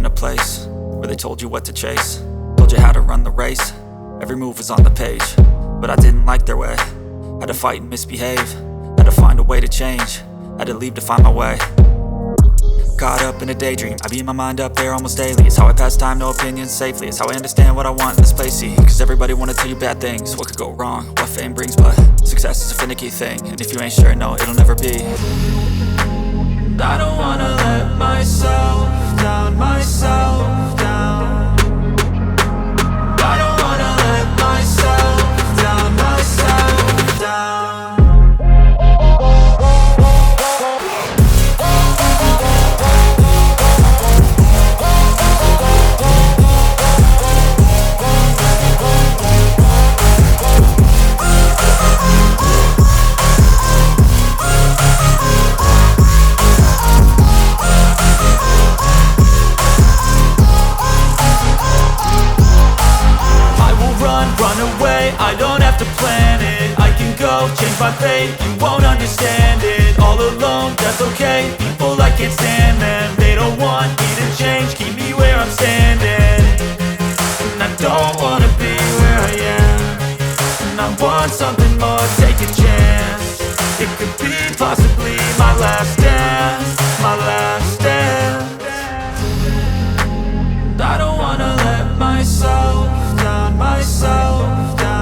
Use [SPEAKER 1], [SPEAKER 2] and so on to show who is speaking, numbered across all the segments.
[SPEAKER 1] a place where they told you what to chase, told you how to run the race. Every move was on the page, but I didn't like their way. Had to fight and misbehave, had to find a way to change, had to leave to find my way. Caught up in a daydream, I beat my mind up there almost daily. It's how I pass time, no opinions safely. It's how I understand what I want in this place, see. Cause everybody wanna tell you bad things, what could go wrong, what fame brings. But success is a finicky thing, and if you ain't sure, no, it'll never be. I don't wanna let myself down, myself down. I don't wanna let myself down, myself down. I don't have to plan it, I can go change my fate. You won't understand it, all alone, that's okay. People, I can't stand them, they don't want me to change. Keep me where I'm standing, and I don't wanna be where I am. And I want something more, take a chance. It could be possibly my last dance, my last dance. I don't wanna let myself down, myself down.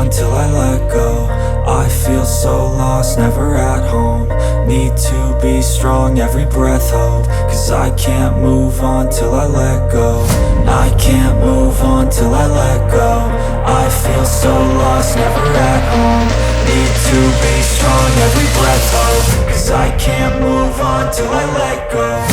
[SPEAKER 1] on till I let go. I feel so lost, never at home. Need to be strong, every breath hold. Cause I can't move on till I let go. I can't move on till I let go. I feel so lost, never at home. Need to be strong, every breath hold. Cause I can't move on till I let go.